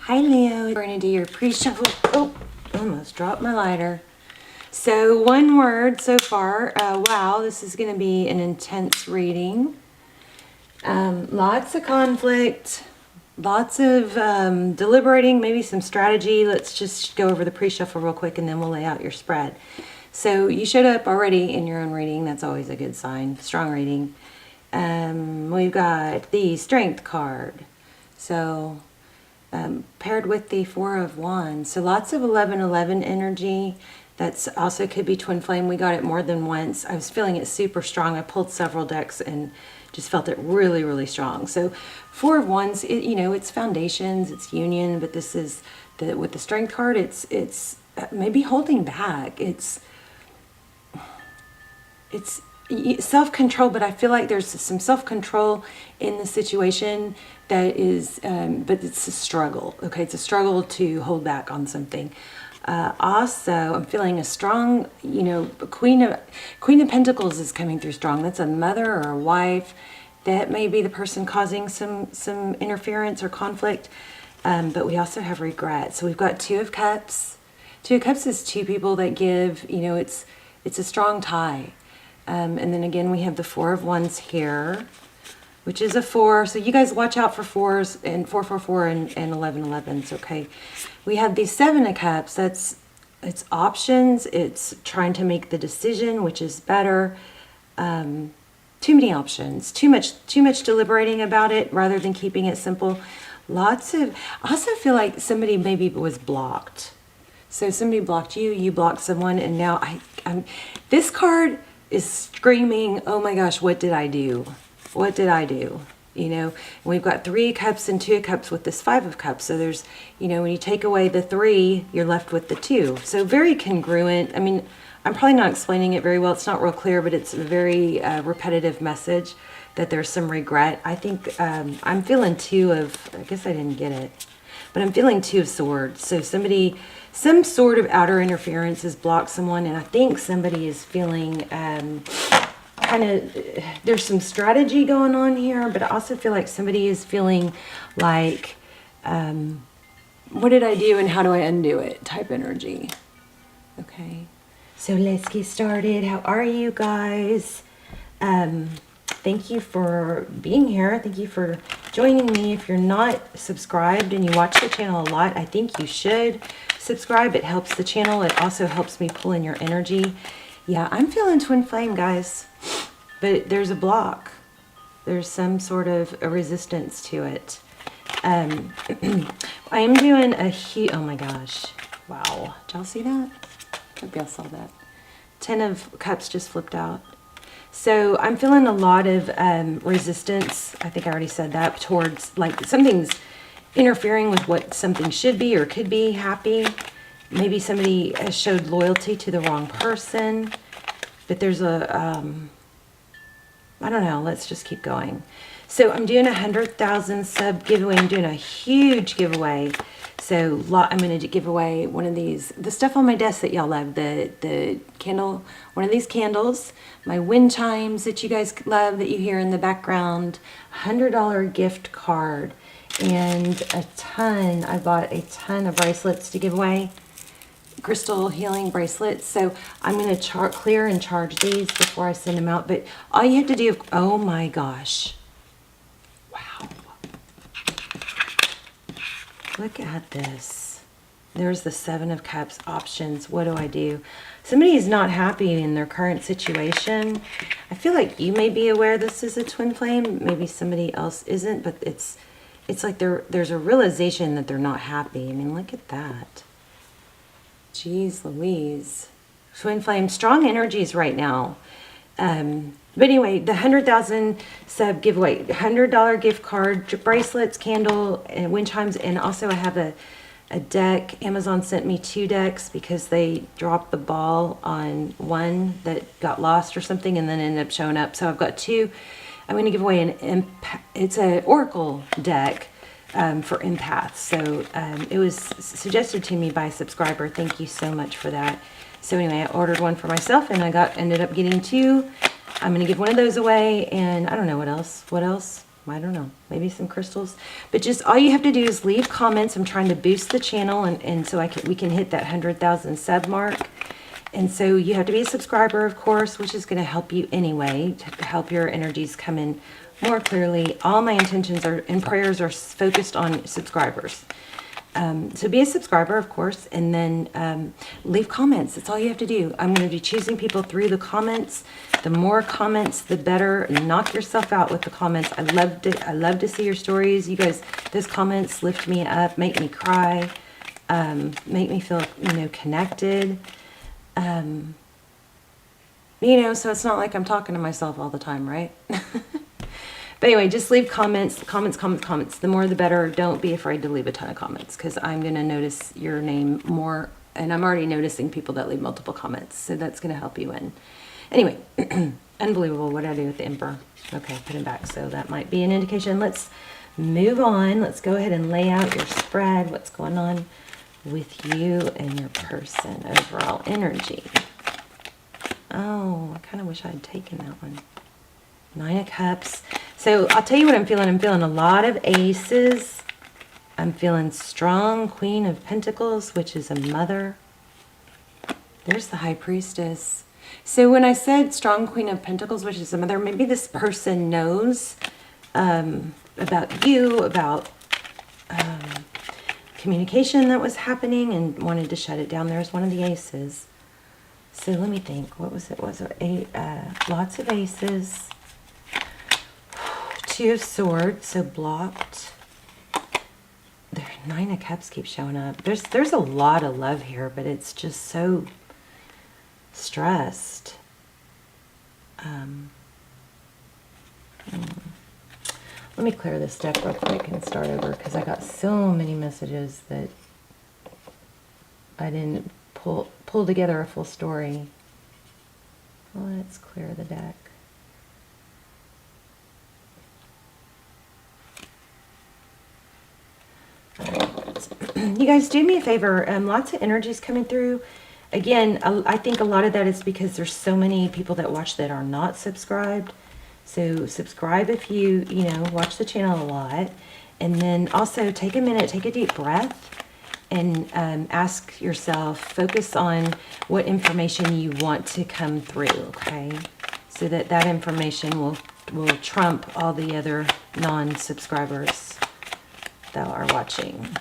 Hi Leo, we're going to do your pre-shuffle. Oh, almost dropped my lighter. So one word so far. Wow, this is going to be an intense reading. Lots of conflict, lots of deliberating, maybe some strategy. Let's just go over the pre-shuffle real quick and then we'll lay out your spread. So you showed up already in your own reading. That's always a good sign. Strong reading. We've got the Strength card. So paired with the Four of Wands. So lots of 11-11 energy. That's also could be twin flame. We got it more than once. I was feeling it super strong. I pulled several decks and just felt it really, really strong. So Four of Wands, it's foundations, it's union, but this is with the Strength card, it's maybe holding back. It's self-control, but I feel like there's some self-control in the situation that is, but it's a struggle. Okay, it's a struggle to hold back on something. Also, I'm feeling a strong, Queen of Pentacles is coming through strong. That's a mother or a wife. That may be the person causing some interference or conflict. But we also have regret. So we've got Two of Cups. Two of Cups is two people that give. It's a strong tie. And then again, we have the Four of Wands here, which is a 4. So you guys watch out for 4s and 444 and 11-11s, okay? We have the Seven of Cups. It's options. It's trying to make the decision, which is better. Too many options. Too much deliberating about it rather than keeping it simple. I also feel like somebody maybe was blocked. So somebody blocked you, you blocked someone, and now this card is screaming, oh my gosh, what did I do? What did I do? We've got 3 cups and 2 cups with this 5 of cups. So there's, when you take away the 3, you're left with the 2. So very congruent. I mean, I'm probably not explaining it very well. It's not real clear, but it's a very repetitive message that there's some regret. I think I'm feeling 2 of, I guess I didn't get it, but I'm feeling 2 of Swords. So some sort of outer interference has blocked someone, and I think somebody is feeling there's some strategy going on here, but I also feel like somebody is feeling like, what did I do and how do I undo it type energy. Okay, so let's get started. How are you guys? Thank you for being here. Thank you for joining me. If you're not subscribed and you watch the channel a lot, I think you should subscribe. It helps the channel. It also helps me pull in your energy. Yeah, I'm feeling twin flame, guys, but there's a block. There's some sort of a resistance to it. I am doing oh my gosh. Wow. Did y'all see that? Hope y'all saw that. 10 of Cups just flipped out. So I'm feeling a lot of resistance. I think I already said that, towards like something's interfering with what something should be or could be happy. Maybe somebody has showed loyalty to the wrong person, but there's a, I don't know, let's just keep going. So I'm doing 100,000 sub giveaway. I'm doing a huge giveaway. So I'm going to give away one of these, the stuff on my desk that y'all love, the candle, one of these candles, my wind chimes that you guys love that you hear in the background, $100 gift card, and I bought a ton of bracelets to give away, crystal healing bracelets. So I'm going to clear and charge these before I send them out. But all you have to do, oh my gosh. Wow. Look at this. There's the 7 of Cups options. What do I do? Somebody is not happy in their current situation. I feel like you may be aware this is a twin flame. Maybe somebody else isn't, but it's like there's a realization that they're not happy. I mean, look at that. Jeez Louise. Twin flame, strong energies right now. But anyway, the 100,000 sub giveaway, $100 gift card, bracelets, candle, and wind chimes, and also I have a deck. Amazon sent me 2 decks because they dropped the ball on one that got lost or something and then ended up showing up. So I've got 2. I'm going to give away it's an Oracle deck for empaths. So it was suggested to me by a subscriber. Thank you so much for that. So anyway, I ordered one for myself and ended up getting 2. I'm going to give one of those away, and I don't know what else. I don't know, maybe some crystals. But just all you have to do is leave comments. I'm trying to boost the channel, and so we can hit that 100,000 sub mark. And so you have to be a subscriber, of course, which is going to help you anyway, to help your energies come in more clearly. All my intentions and prayers are focused on subscribers. So be a subscriber, of course, and then leave comments. That's all you have to do. I'm going to be choosing people through the comments. The more comments, the better. Knock yourself out with the comments. I love to see your stories. You guys, those comments lift me up, make me cry, make me feel, connected. So it's not like I'm talking to myself all the time, right? But anyway, just leave comments. The more the better. Don't be afraid to leave a ton of comments, because I'm going to notice your name more, and I'm already noticing people that leave multiple comments, so that's going to help you in. Anyway, unbelievable. What did I do with the Emperor? Okay, put him back, so that might be an indication. Let's move on. Let's go ahead and lay out your spread. What's going on with you and your person? Overall energy. Oh, I kind of wish I had taken that one. 9 of Cups. So I'll tell you what I'm feeling. I'm feeling a lot of aces. I'm feeling strong Queen of Pentacles, which is a mother. There's the High Priestess. So when I said strong Queen of Pentacles, which is a mother, maybe this person knows about you, about communication that was happening and wanted to shut it down. There's one of the aces. So let me think. What was it? Was it lots of aces? 2 of Swords, so blocked. The 9 of Cups keeps showing up. There's a lot of love here, but it's just so stressed. Let me clear this deck real quick and start over, because I got so many messages that I didn't pull together a full story. Let's clear the deck. You guys, do me a favor. Lots of energies coming through. Again, I think a lot of that is because there's so many people that watch that are not subscribed. So subscribe if you watch the channel a lot. And then also take a minute, take a deep breath, and ask yourself, focus on what information you want to come through, okay? So that information will trump all the other non-subscribers that are watching.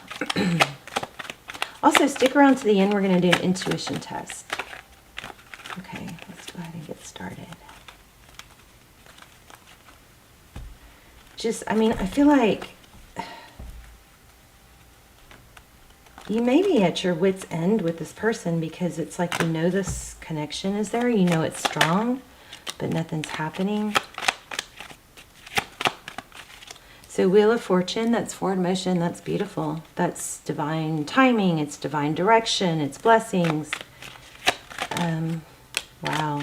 Also, stick around to the end. We're going to do an intuition test. Okay, let's go ahead and get started. I feel like you may be at your wit's end with this person, because it's like this connection is there. It's strong, but nothing's happening. So Wheel of Fortune, that's forward motion, that's beautiful. That's divine timing, it's divine direction, it's blessings. Wow,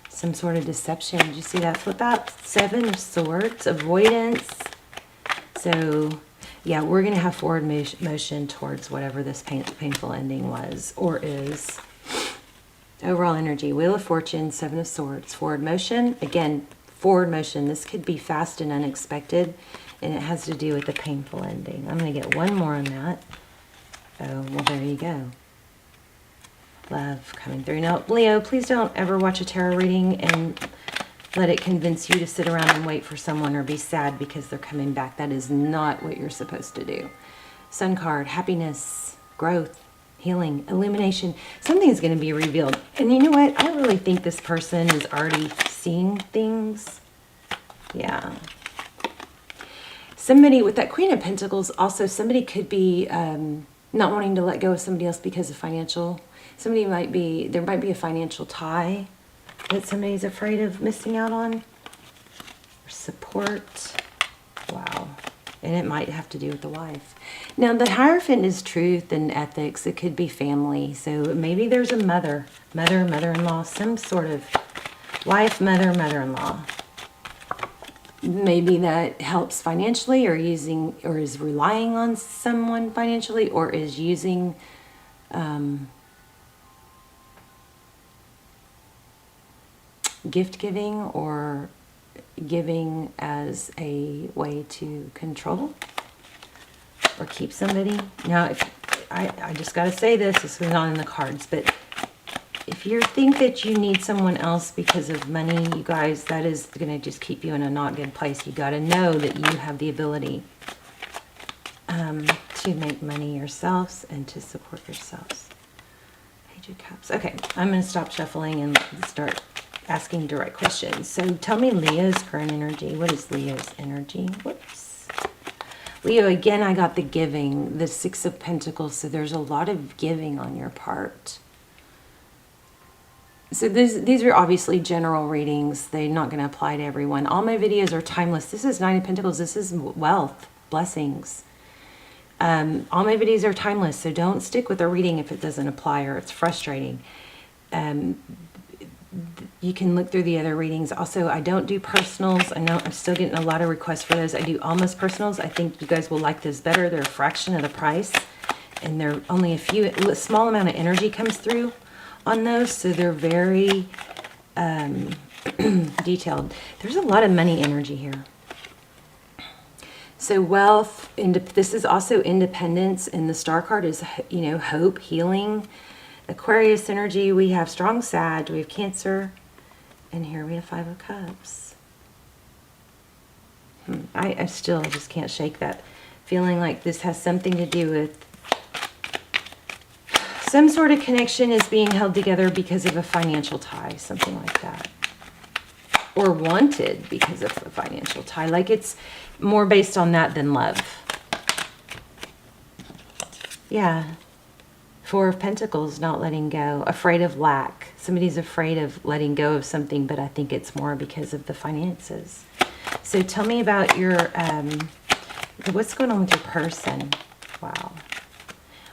some sort of deception. Did you see that flip out? 7 of Swords, avoidance. So yeah, we're going to have forward motion towards whatever this painful ending was or is. Overall energy, Wheel of Fortune, 7 of Swords, forward motion. Again, forward motion. This could be fast and unexpected, and it has to do with the painful ending. I'm going to get one more on that. Oh, well, there you go. Love coming through. Now, Leo, please don't ever watch a tarot reading and let it convince you to sit around and wait for someone or be sad because they're coming back. That is not what you're supposed to do. Sun card, happiness, growth, healing, illumination. Something is going to be revealed. And you know what? I really think this person is already seeing things. Yeah. Somebody with that Queen of Pentacles, also somebody could be not wanting to let go of somebody else because of financial. There might be a financial tie that somebody's afraid of missing out on. Or support. Wow. And it might have to do with the wife. Now, the Hierophant is truth and ethics. It could be family. So maybe there's a mother-in-law, some sort of wife, mother-in-law. Maybe that helps financially, or is relying on someone financially, or is using gift giving, or giving as a way to control or keep somebody. Now, if I just got to say this is not in the cards, but if you think that you need someone else because of money, you guys, that is going to just keep you in a not good place. You got to know that you have the ability to make money yourselves and to support yourselves. Page of Cups. Okay, I'm going to stop shuffling and start asking direct questions. So tell me Leo's current energy. What is Leo's energy? Whoops. Leo, again, I got the giving, the Six of Pentacles. So there's a lot of giving on your part. So these are obviously general readings. They're not going to apply to everyone. All my videos are timeless. This is Nine of Pentacles. This is wealth, blessings. All my videos are timeless, so don't stick with a reading if it doesn't apply or it's frustrating. You can look through the other readings. Also, I don't do personals. I know I'm still getting a lot of requests for those. I do almost personals. I think you guys will like those better. They're a fraction of the price, and they're only a small amount of energy comes through on those, so they're very detailed. There's a lot of money energy here. So wealth, this is also independence, and the star card is, you know, hope, healing. Aquarius energy, we have strong Sag, we have Cancer, and here we have Five of Cups. I still just can't shake that feeling like this has something to do with some sort of connection is being held together because of a financial tie, something like that. Or wanted because of a financial tie. Like it's more based on that than love. Yeah. Four of Pentacles, not letting go. Afraid of lack. Somebody's afraid of letting go of something, but I think it's more because of the finances. So tell me about your, what's going on with your person? Wow.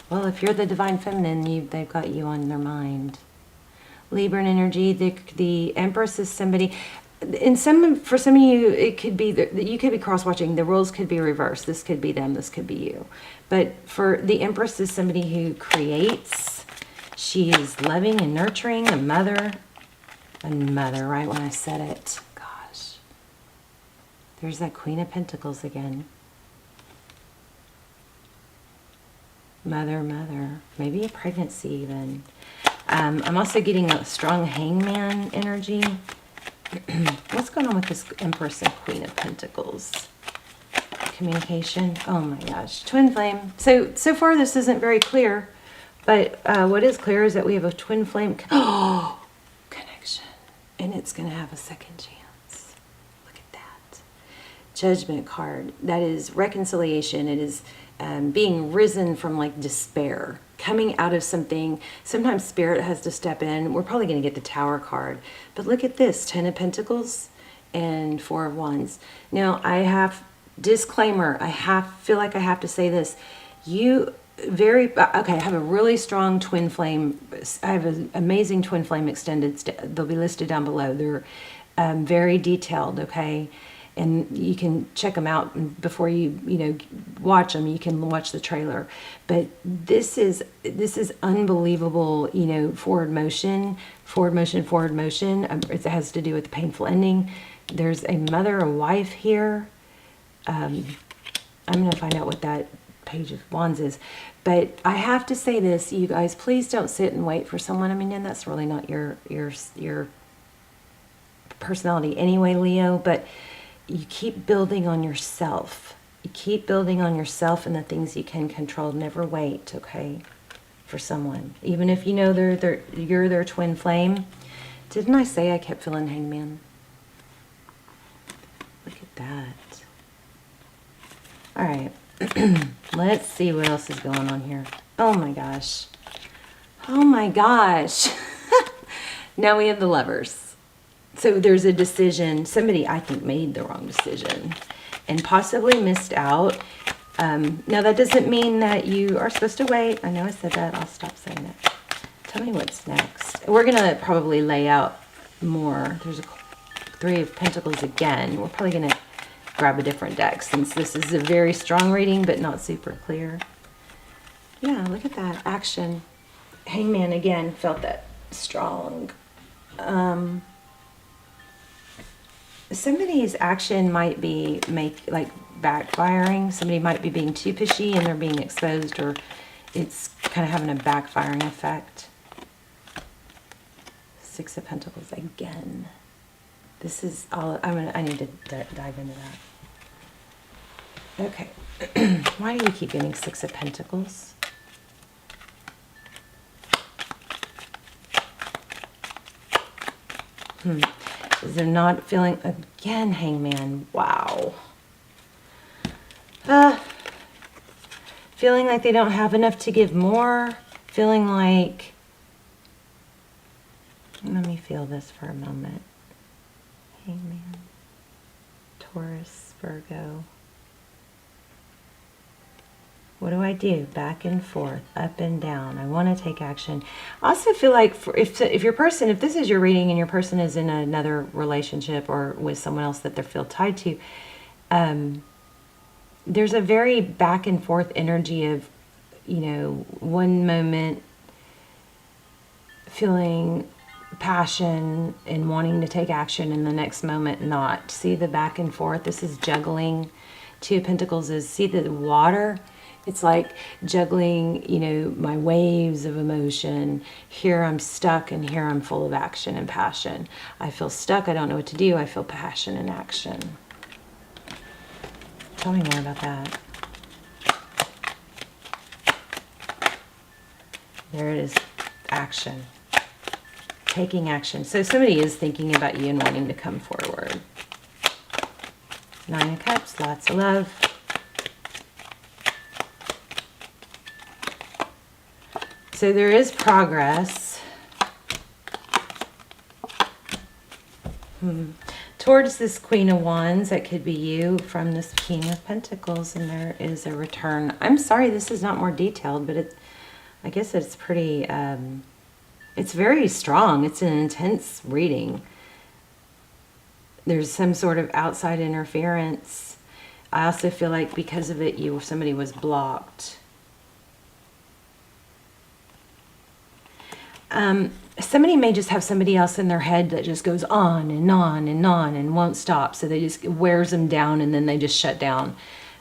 Well, if you're the Divine Feminine, they've got you on their mind. Libra energy, the Empress is somebody... for some of you, it could be that you could be cross-watching. The roles could be reversed. This could be them. This could be you. But for the Empress is somebody who creates. She is loving and nurturing, a mother. Right when I said it. Gosh. There's that Queen of Pentacles again. Mother. Maybe a pregnancy even. I'm also getting a strong Hangman energy. What's going on with this Empress and Queen of Pentacles? Communication. Oh my gosh. Twin flame. So far this isn't very clear, but what is clear is that we have a twin flame connection, and it's going to have a second chance. Look at that. Judgment card. That is reconciliation. It is being risen from like despair, coming out of something. Sometimes Spirit has to step in. We're probably going to get the Tower card. But look at this, 10 of Pentacles and 4 of Wands. Now, I have, disclaimer, feel like I have to say this. Okay, I have a really strong twin flame. I have an amazing twin flame extended. They'll be listed down below. They're very detailed, okay? And you can check them out before you watch them. You can watch the trailer. But this is unbelievable, forward motion. It has to do with the painful ending. There's a mother, a wife here. I'm going to find out what that Page of Wands is. But I have to say this, you guys, please don't sit and wait for someone. I mean, and that's really not your personality anyway, Leo, but you keep building on yourself. You keep building on yourself and the things you can control. Never wait, okay, for someone. Even if you know you're their twin flame. Didn't I say I kept feeling Hangman? Look at that. All right. Let's see what else is going on here. Oh my gosh. Oh my gosh. Now we have the Lovers. So there's a decision. Somebody, I think, made the wrong decision and possibly missed out. Now, that doesn't mean that you are supposed to wait. I know I said that. I'll stop saying that. Tell me what's next. We're going to probably lay out more. There's a Three of Pentacles again. We're probably going to grab a different deck since this is a very strong reading but not super clear. Yeah, look at that. Action. Hangman again. Felt that strong. somebody's action might be backfiring. Somebody might be being too pushy and they're being exposed, or it's kind of having a backfiring effect. Six of Pentacles again. This is all, I need to dive into that. Okay. Why do we keep getting Six of Pentacles? They're not feeling, again, Hangman. Wow. Feeling like they don't have enough to give more. Feeling like, let me feel this for a moment. Hangman, Taurus, Virgo. What do I do? Back and forth, up and down. I want to take action. I also feel like if your person, if this is your reading and your person is in another relationship or with someone else that they feel tied to, there's a very back and forth energy of, you know, one moment feeling passion and wanting to take action, and the next moment not. See the back and forth? This is juggling. Two of Pentacles is, see the water? It's like juggling, you know, my waves of emotion. Here I'm stuck and here I'm full of action and passion. I feel stuck, I don't know what to do. I feel passion and action. Tell me more about that. There it is, action. Taking action. So somebody is thinking about you and wanting to come forward. Nine of Cups, lots of love. So there is progress towards this Queen of Wands. That could be you, from this King of Pentacles, and there is a return. I'm sorry this is not more detailed, but I guess it's pretty, it's very strong. It's an intense reading. There's some sort of outside interference. I also feel like because of it, somebody was blocked. Somebody may just have somebody else in their head that just goes on and on and on and won't stop. So they just wears them down and then they just shut down.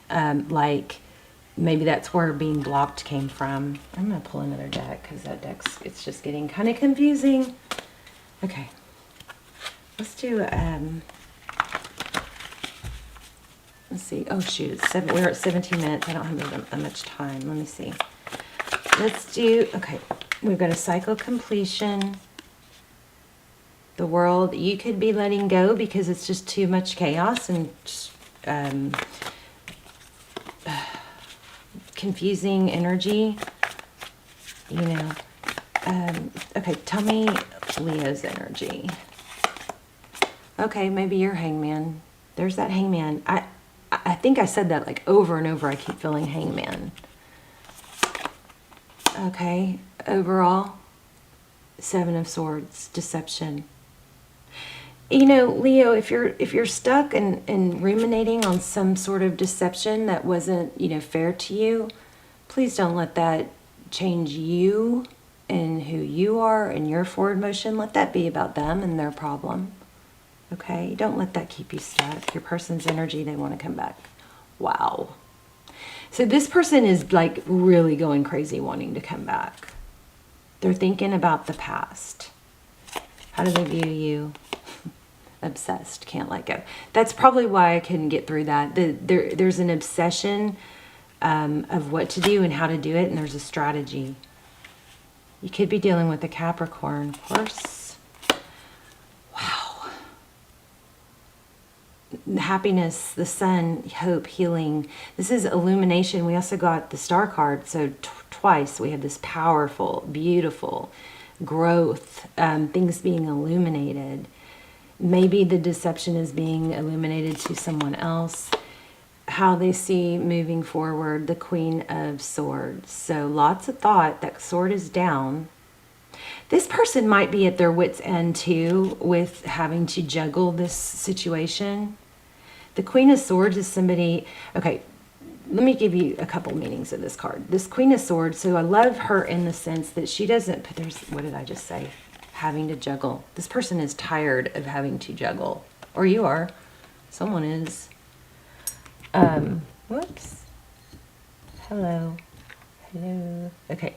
Like maybe that's where being blocked came from. I'm going to pull another deck because that deck's, it's just getting kind of confusing. Okay. Let's do, let's see. Oh shoot, we're at 17 minutes. I don't have that much time. Let me see. Let's do, okay. We've got a cycle completion. The world, you could be letting go because it's just too much chaos and just, confusing energy. You know. Okay, tell me Leo's energy. Okay, maybe you're Hangman. There's that Hangman. I think I said that like over and over. I keep feeling Hangman. Okay, overall, Seven of Swords, deception. You know, Leo, if you're stuck and ruminating on some sort of deception that wasn't, you know, fair to you, please don't let that change you and who you are and your forward motion. Let that be about them and their problem. Okay? Don't let that keep you stuck. Your person's energy, they want to come back. Wow. So this person is like really going crazy wanting to come back. They're thinking about the past. How do they view you? Obsessed, can't let go. That's probably why I couldn't get through that. There's an obsession of what to do and how to do it, and there's a strategy. You could be dealing with a Capricorn, of course. Wow. Happiness, the sun, hope, healing. This is illumination. We also got the star card, so twice we have this powerful, beautiful growth, things being illuminated. Maybe the deception is being illuminated to someone else. How they see moving forward, the Queen of Swords. So lots of thought. That sword is down. This person might be at their wit's end too with having to juggle this situation. The Queen of Swords is somebody, okay, let me give you a couple meanings of this card. This Queen of Swords, so I love her in the sense that she doesn't, what did I just say? Having to juggle. This person is tired of having to juggle, or you are. Someone is. Whoops. Hello. Hello. Okay.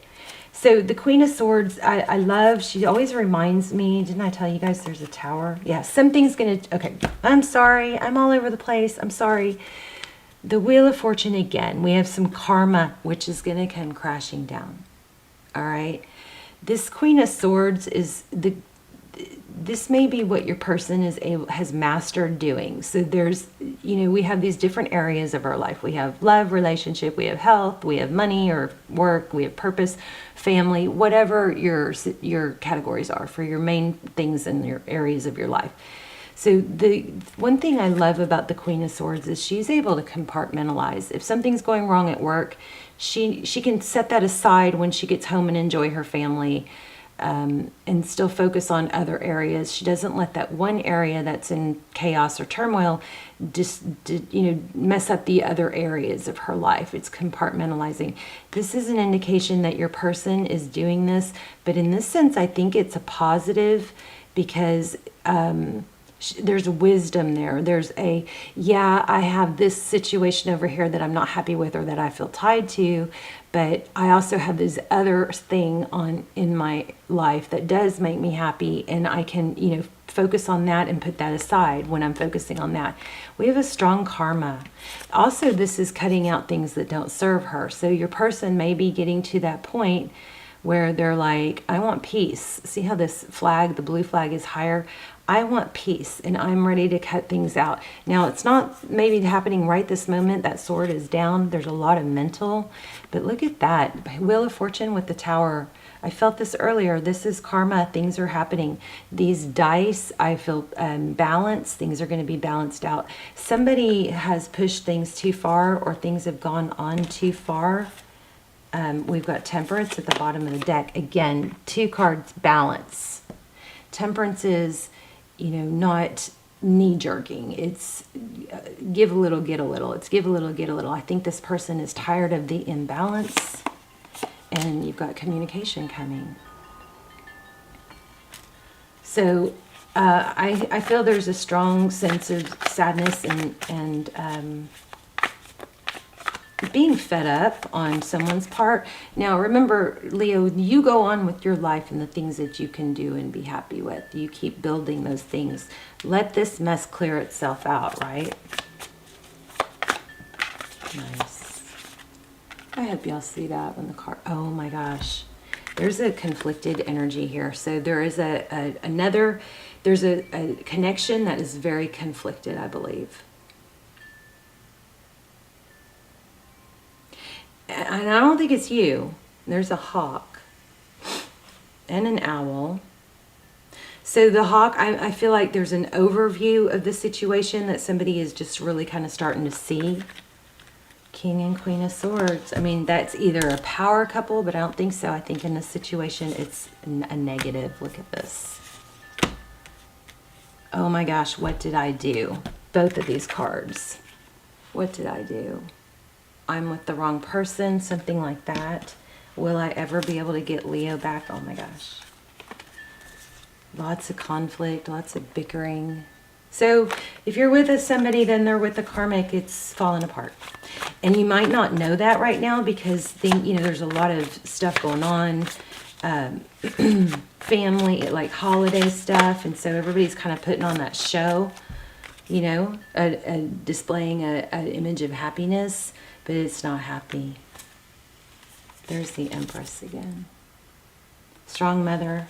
So the Queen of Swords, I love, she always reminds me, didn't I tell you guys there's a tower? Yeah, something's going to, okay. I'm sorry. I'm all over the place. I'm sorry. The Wheel of Fortune again. We have some karma, which is going to come crashing down. All right. This Queen of Swords is this may be what your person has mastered doing. So there's, we have these different areas of our life. We have love, relationship, we have health, we have money or work, we have purpose, family, whatever your categories are for your main things in your areas of your life. So the one thing I love about the Queen of Swords is she's able to compartmentalize. If something's going wrong at work, she can set that aside when she gets home and enjoy her family, and still focus on other areas. She doesn't let that one area that's in chaos or turmoil just mess up the other areas of her life. It's compartmentalizing. This is an indication that your person is doing this, but in this sense, I think it's a positive because there's wisdom there. There's I have this situation over here that I'm not happy with or that I feel tied to, but I also have this other thing in my life that does make me happy, and I can, focus on that and put that aside when I'm focusing on that. We have a strong karma. Also, this is cutting out things that don't serve her. So your person may be getting to that point where they're like, I want peace. See how this flag, the blue flag, is higher? I want peace, and I'm ready to cut things out. Now, it's not maybe happening right this moment. That sword is down. There's a lot of mental. But look at that. Wheel of Fortune with the Tower. I felt this earlier. This is karma. Things are happening. These dice, I feel balanced. Things are going to be balanced out. Somebody has pushed things too far, or things have gone on too far. We've got Temperance at the bottom of the deck. Again, 2 cards, balance. Temperance is, not knee-jerking. It's give a little, get a little. It's give a little, get a little. I think this person is tired of the imbalance, and you've got communication coming. So I feel there's a strong sense of sadness and being fed up on someone's part. Now, remember, Leo, you go on with your life and the things that you can do and be happy with. You keep building those things. Let this mess clear itself out, right? Nice. I hope y'all see that when the card... Oh my gosh. There's a conflicted energy here. So there is there's a connection that is very conflicted, I believe. And I don't think it's you. There's a hawk and an owl. So the hawk, I feel like there's an overview of the situation that somebody is just really kind of starting to see. King and Queen of Swords. I mean, that's either a power couple, but I don't think so. I think in this situation, it's a negative. Look at this. Oh my gosh, what did I do? Both of these cards. What did I do? I'm with the wrong person, something like that. Will I ever be able to get Leo back? Oh my gosh. Lots of conflict, lots of bickering. So if you're with somebody, then they're with the karmic, it's falling apart. And you might not know that right now because there's a lot of stuff going on. Family, like holiday stuff. And so everybody's kind of putting on that show, displaying an image of happiness. But it's not happy. There's the Empress again. Strong mother.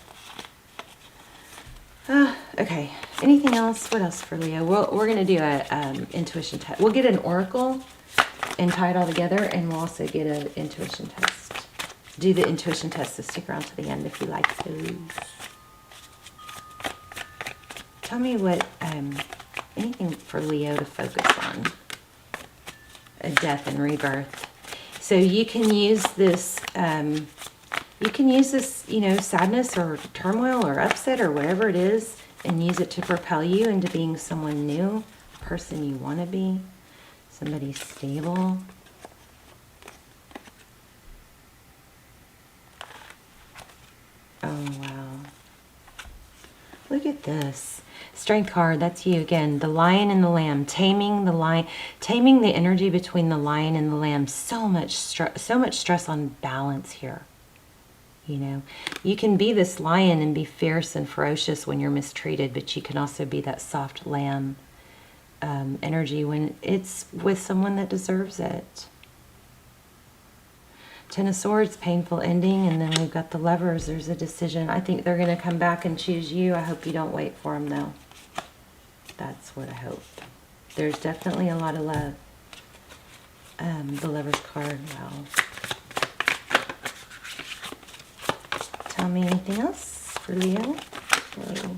Okay. Anything else? What else for Leo? We're going to do a intuition test. We'll get an oracle and tie it all together, and we'll also get an intuition test. Do the intuition test, so stick around to the end if you like those. Tell me what, anything for Leo to focus on. A death and rebirth. So you can use this, sadness or turmoil or upset or whatever it is, and use it to propel you into being someone new, a person you want to be, somebody stable. Oh, wow. Look at this. Strength card, that's you again. The lion and the lamb. Taming the lion, taming the energy between the lion and the lamb. So much stress on balance here. You know, you can be this lion and be fierce and ferocious when you're mistreated, but you can also be that soft lamb energy when it's with someone that deserves it. Ten of Swords, painful ending, and then we've got the Lovers. There's a decision. I think they're going to come back and choose you. I hope you don't wait for them, though. That's what I hope. There's definitely a lot of love. The Lovers card, wow. Tell me anything else for Leo. Whoa.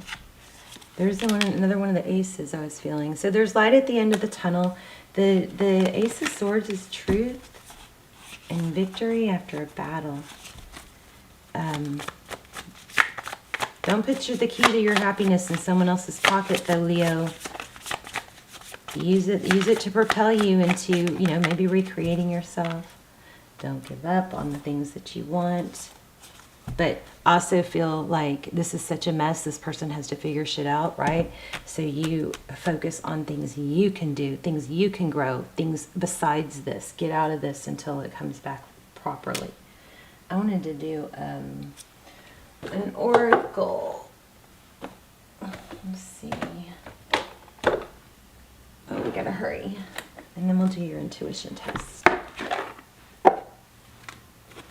There's another one of the aces I was feeling. So there's light at the end of the tunnel. The Ace of Swords is truth and victory after a battle. Don't put the key to your happiness in someone else's pocket, though, Leo. Use it to propel you into, you know, maybe recreating yourself. Don't give up on the things that you want. But also feel like this is such a mess, this person has to figure shit out, right? So you focus on things you can do, things you can grow, things besides this. Get out of this until it comes back properly. I wanted to do an oracle. Let's see. Oh, we gotta hurry. And then we'll do your intuition test.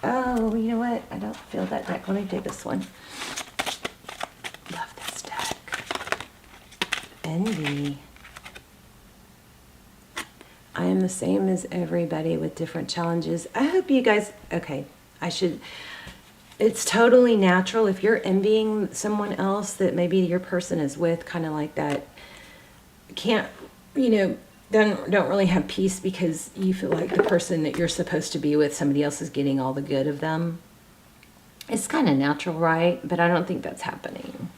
Oh, you know what? I don't feel that deck. Let me do this one. Love this deck. Envy. I am the same as everybody with different challenges. I hope you guys... Okay, it's totally natural if you're envying someone else that maybe your person is with, kind of like that. Can't, you know... don't really have peace because you feel like the person that you're supposed to be with, somebody else is getting all the good of them. It's kind of natural, right? But I don't think that's happening.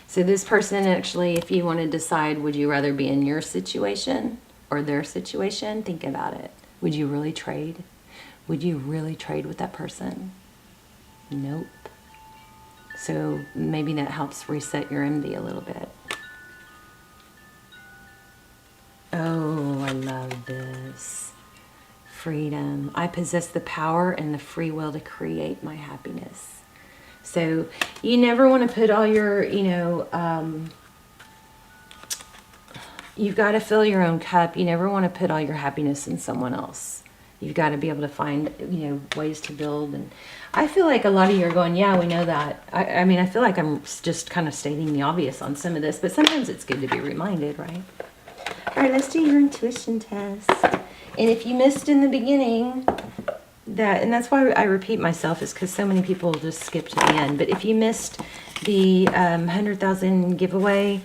So this person actually, if you want to decide, would you rather be in your situation or their situation? Think about it. Would you really trade? Would you really trade with that person? Nope. So maybe that helps reset your envy a little bit. Oh, I love this. Freedom. I possess the power and the free will to create my happiness. So you never want to put all your, you know, you've got to fill your own cup. You never want to put all your happiness in someone else. You've got to be able to find, you know, ways to build. And I feel like a lot of you are going, yeah, we know that. I mean, I feel like I'm just kind of stating the obvious on some of this, but sometimes it's good to be reminded, right? All right, let's do your intuition test. And if you missed in the beginning, and that's why I repeat myself, is because so many people just skip to the end. But if you missed the 100,000 giveaway,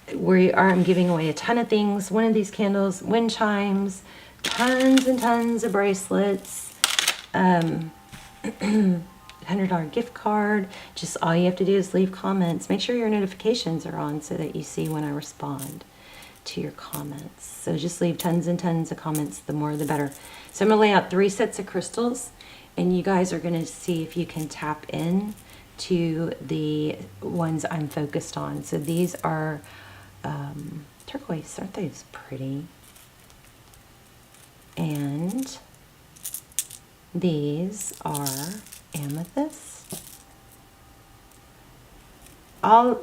I'm giving away a ton of things. One of these candles, wind chimes, tons and tons of bracelets, $100 gift card. Just all you have to do is leave comments. Make sure your notifications are on so that you see when I respond to your comments. So just leave tons and tons of comments, the more the better. So I'm going to lay out 3 sets of crystals, and you guys are going to see if you can tap in to the ones I'm focused on. So these are turquoise. Aren't they pretty? And these are amethyst.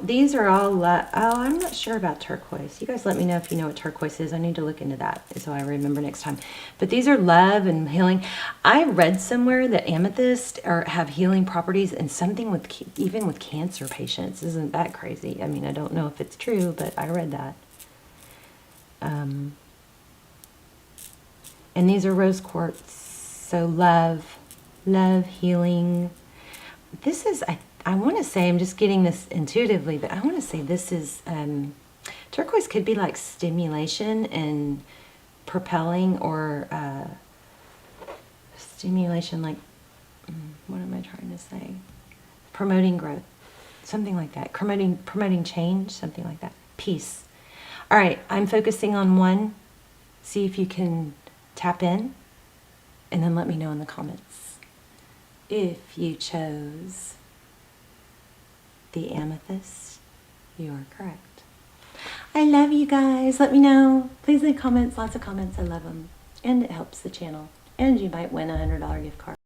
These are all, I'm not sure about turquoise. You guys let me know if you know what turquoise is. I need to look into that so I remember next time. But these are love and healing. I read somewhere that amethyst have healing properties and something with, even with cancer patients. Isn't that crazy? I mean, I don't know if it's true, but I read that. And these are rose quartz. So love, healing. This is, I want to say, I'm just getting this intuitively, but I want to say this is, turquoise could be like stimulation and propelling, or stimulation, like, what am I trying to say? Promoting growth, something like that. Promoting change, something like that. Peace. All right, I'm focusing on one. See if you can tap in, and then let me know in the comments if you chose the amethyst You are correct. I love you guys. Let me know. Please leave comments. Lots of comments. I love them. And it helps the channel. And you might win a $100 gift card.